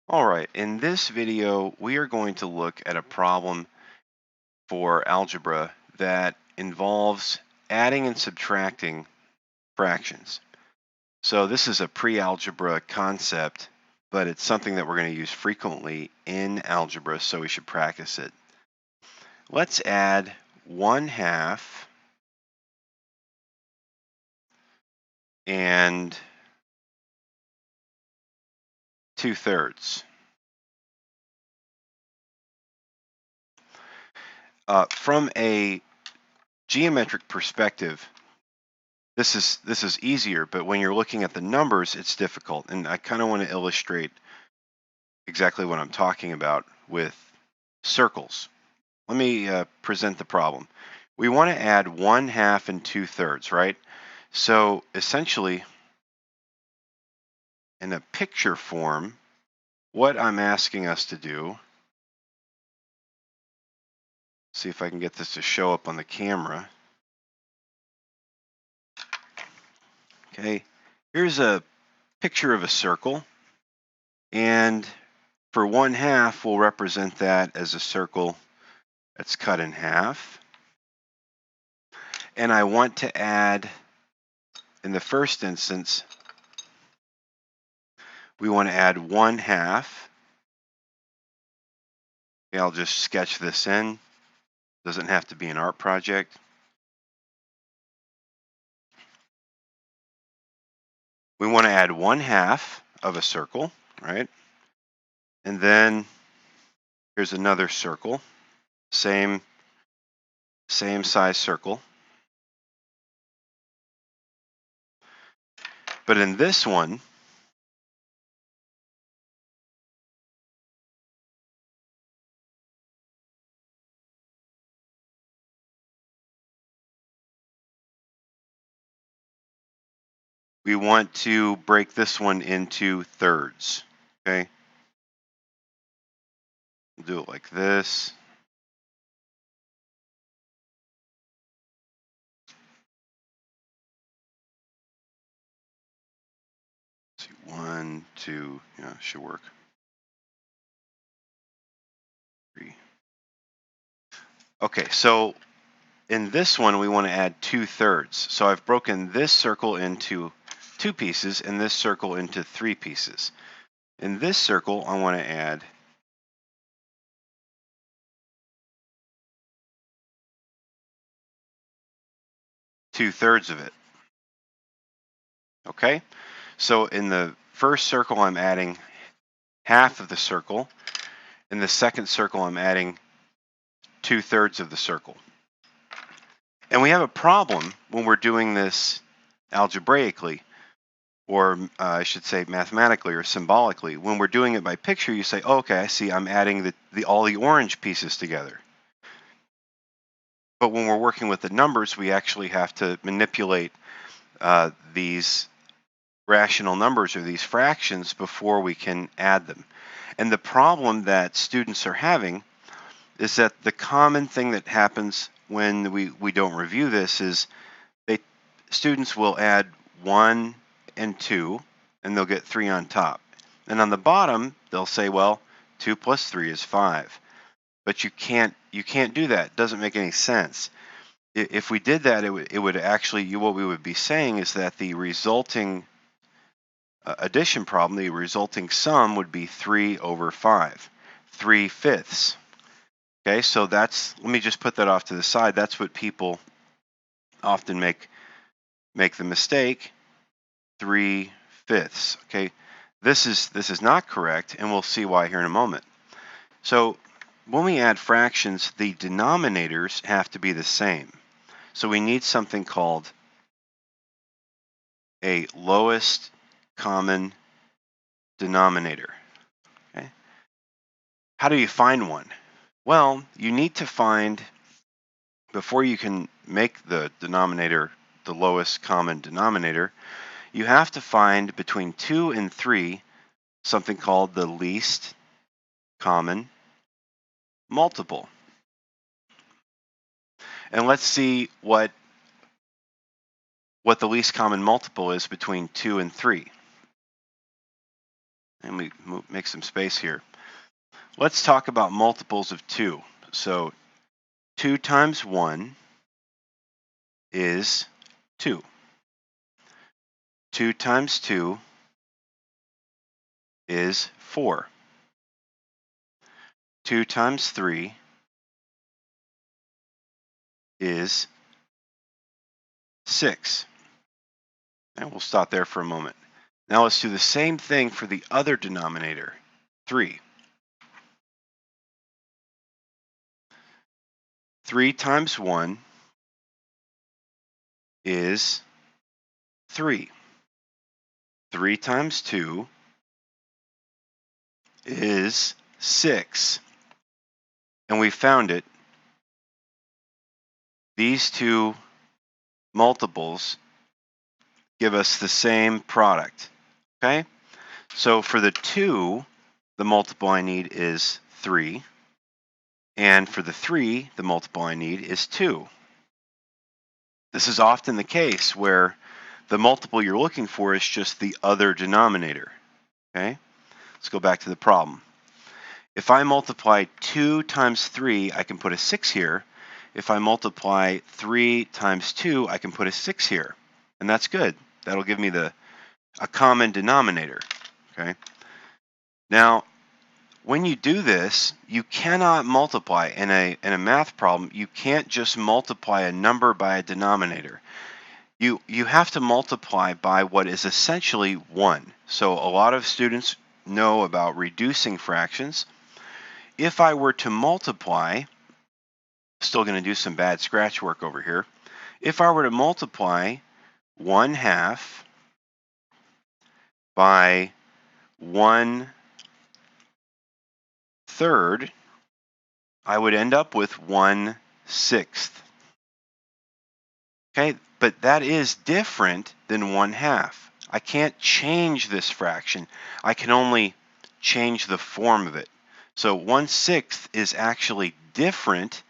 All right, in this video, we are going to look at a problem for algebra that involves adding and subtracting fractions. So this is a pre-algebra concept, but it's something that we're going to use frequently in algebra, so we should practice it. Let's add 1/2 and 2/3. From a geometric perspective, this is easier, but when you're looking at the numbers, it's difficult. And I kind of want to illustrate exactly what I'm talking about with circles. Let me present the problem. We want to add 1/2 and 2/3, right? So essentially, in a picture form, what I'm asking us to do, see if I can get this to show up on the camera. Okay, here's a picture of a circle, and for 1/2, we'll represent that as a circle that's cut in half. And I want to add, in the first instance, we want to add 1/2. Okay, I'll just sketch this in. Doesn't have to be an art project. We want to add 1/2 of a circle, right? And then here's another circle, same size circle. But in this one, we want to break this one into thirds, okay? We'll do it like this. Let's see, 1, 2, yeah, should work. 3. Okay, so in this one, we want to add 2/3. So I've broken this circle into 2 pieces and this circle into 3 pieces. In this circle, I want to add 2/3 of it. Okay, so in the first circle, I'm adding half of the circle. In the second circle, I'm adding 2/3 of the circle. And we have a problem when we're doing this algebraically, or I should say mathematically or symbolically. When we're doing it by picture, you say, oh, okay, I see, I'm adding all the orange pieces together. But when we're working with the numbers, we actually have to manipulate these rational numbers or these fractions before we can add them. And the problem that students are having is that the common thing that happens when we don't review this is students will add 1 and 2, and they'll get 3 on top. And on the bottom, they'll say, well, 2 plus 3 is 5. But you can't do that. It doesn't make any sense. If we did that, it would actually, what we would be saying is that the resulting addition problem, the resulting sum would be 3 over 5, 3/5. Okay, so let me just put that off to the side. That's what people often make the mistake, 3/5. Okay, this is not correct, and we'll see why here in a moment. So when we add fractions, the denominators have to be the same. So we need something called a lowest common denominator. Okay, how do you find one? Well, you need to find, before you can make the denominator the lowest common denominator, you have to find between 2 and 3 something called the least common multiple. And let's see what the least common multiple is between 2 and 3. And we make some space here. Let's talk about multiples of 2. So 2 times 1 is 2. 2 times 2 is 4. 2 times 3 is 6. And we'll stop there for a moment. Now let's do the same thing for the other denominator, 3. 3 times 1 is 3. 3 times 2 is 6. And we found it. These two multiples give us the same product. Okay? So for the 2, the multiple I need is 3. And for the 3, the multiple I need is 2. This is often the case where the multiple you're looking for is just the other denominator. Okay? Let's go back to the problem. If I multiply 2 times 3, I can put a 6 here. If I multiply 3 times 2, I can put a 6 here. And that's good. That'll give me a common denominator. Okay? Now, when you do this, you cannot multiply. In a math problem, you can't just multiply a number by a denominator. You have to multiply by what is essentially 1. So a lot of students know about reducing fractions. If I were to multiply, still going to do some bad scratch work over here. If I were to multiply 1/2 by 1/3, I would end up with 1/6. Okay, but that is different than 1/2. I can't change this fraction. I can only change the form of it. So 1/6 is actually different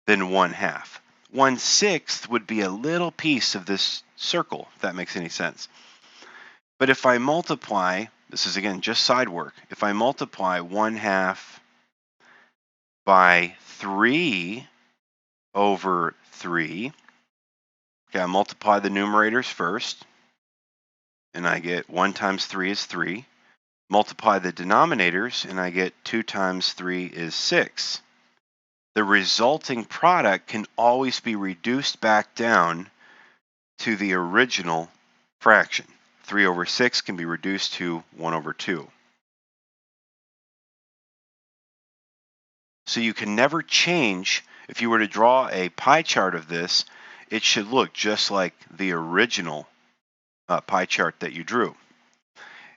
than 1/2. 1/6 would be a little piece of this circle, if that makes any sense. But if I multiply, this is again just side work, if I multiply 1/2 by 3/3, okay, I multiply the numerators first, and I get 1 times 3 is 3. Multiply the denominators, and I get 2 times 3 is 6. The resulting product can always be reduced back down to the original fraction. 3/6 can be reduced to 1/2. So you can never change. If you were to draw a pie chart of this, it should look just like the original pie chart that you drew.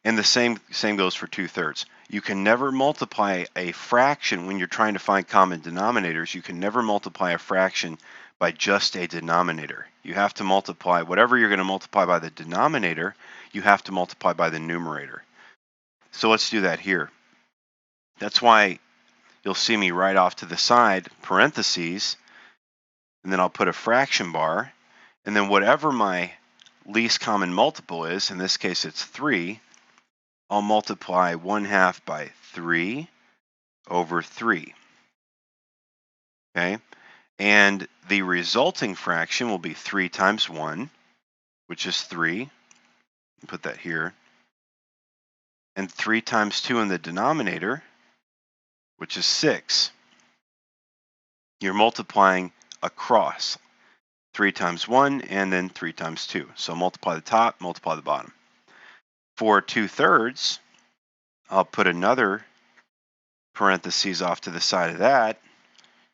And the same goes for 2/3. You can never multiply a fraction when you're trying to find common denominators. You can never multiply a fraction by just a denominator. You have to multiply whatever you're going to multiply by the denominator, you have to multiply by the numerator. So let's do that here. That's why you'll see me right off to the side, parentheses, and then I'll put a fraction bar, and then whatever my least common multiple is, in this case it's 3, I'll multiply 1/2 by 3/3. Okay? And the resulting fraction will be 3 times 1, which is 3. Put that here. And 3 times 2 in the denominator, which is 6. You're multiplying across. 3 times 1 and then 3 times 2. So multiply the top, multiply the bottom. For 2/3, I'll put another parentheses off to the side of that,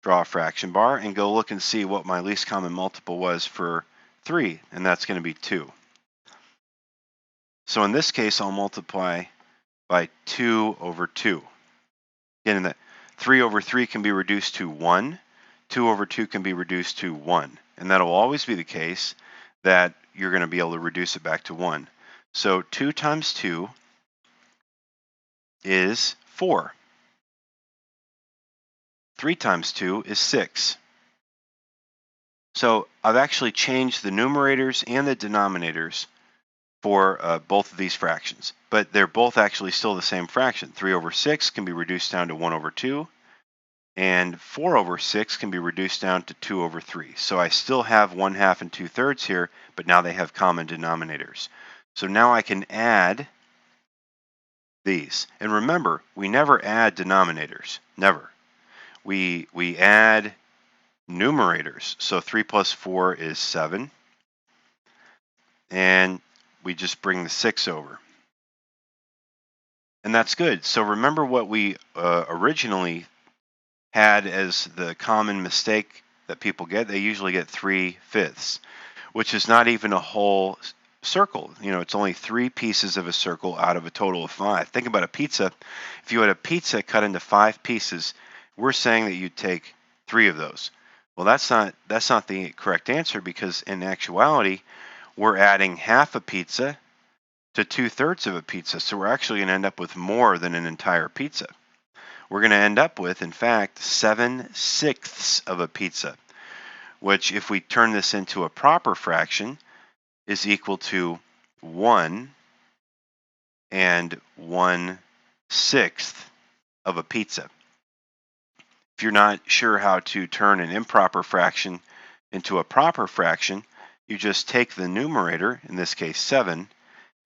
draw a fraction bar, and go look and see what my least common multiple was for 3, and that's going to be 2. So in this case, I'll multiply by 2/2. Again, that 3/3 can be reduced to 1. 2/2 can be reduced to 1. And that'll always be the case that you're going to be able to reduce it back to 1. So 2 times 2 is 4. 3 times 2 is 6. So I've actually changed the numerators and the denominators for both of these fractions. But they're both actually still the same fraction. 3 over 6 can be reduced down to 1 over 2. And 4 over 6 can be reduced down to 2 over 3. So I still have 1/2 and 2/3 here, but now they have common denominators. So now I can add these. And remember, we never add denominators. Never. We add numerators. So 3 plus 4 is 7. And we just bring the 6 over. And that's good. So remember what we originally had as the common mistake that people get. They usually get 3/5, which is not even a whole circle. You know, it's only 3 pieces of a circle out of a total of 5. Think about a pizza. If you had a pizza cut into 5 pieces, we're saying that you'd take 3 of those. Well, that's not the correct answer, because in actuality, we're adding half a pizza to 2/3 of a pizza. So we're actually going to end up with more than an entire pizza. We're going to end up with, in fact, 7/6 of a pizza, which, if we turn this into a proper fraction, is equal to 1 and 1/6 of a pizza. If you're not sure how to turn an improper fraction into a proper fraction, you just take the numerator, in this case 7,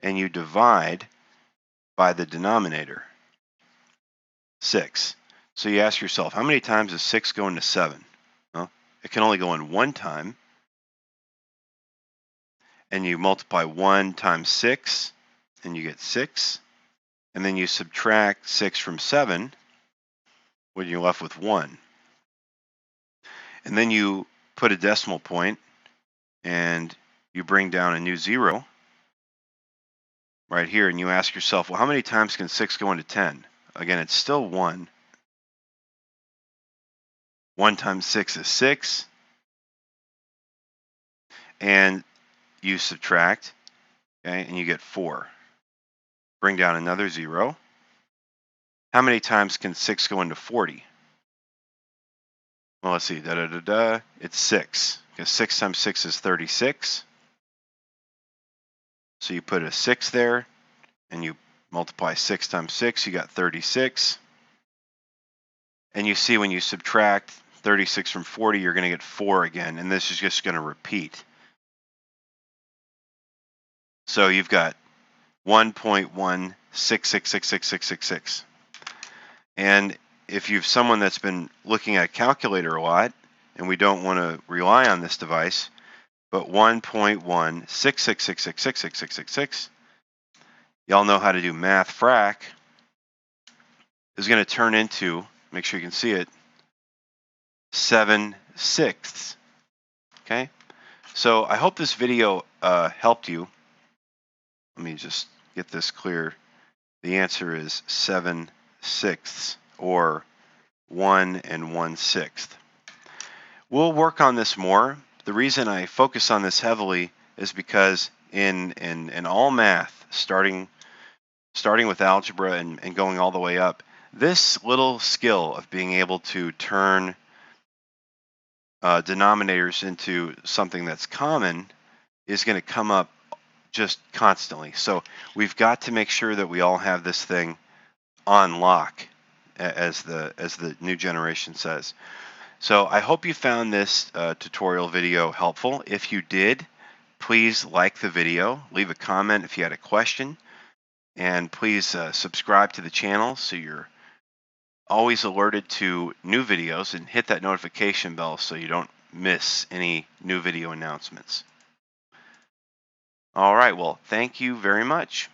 and you divide by the denominator, 6. So you ask yourself, how many times does 6 go into 7? Well, it can only go in one time. And you multiply 1 times 6, and you get 6. And then you subtract 6 from 7, when you're left with 1. And then you put a decimal point, and you bring down a new 0 right here, and you ask yourself, well, how many times can 6 go into 10? Again, it's still 1. 1 times 6 is 6. And you subtract, okay, and you get 4. Bring down another 0. How many times can 6 go into 40? Well, let's see, it's 6, because 6 times 6 is 36. So you put a 6 there, and you multiply 6 times 6, you got 36. And you see when you subtract 36 from 40, you're going to get 4 again, and this is just going to repeat. So you've got 1.166666666. And if you've someone that's been looking at a calculator a lot, and we don't want to rely on this device, but 1.166666666, y'all know how to do math. Frac is going to turn into, make sure you can see it, 7/6. Okay, so I hope this video helped you. Let me just get this clear. The answer is 7/6, or 1 and 1/6. We'll work on this more. The reason I focus on this heavily is because in all math, starting with algebra and going all the way up, this little skill of being able to turn denominators into something that's common is going to come up just constantly. So we've got to make sure that we all have this thing on lock, as the new generation says. So I hope you found this tutorial video helpful. If you did, please like the video, leave a comment if you had a question, and please subscribe to the channel so you're always alerted to new videos, and hit that notification bell so you don't miss any new video announcements. All right, well, thank you very much.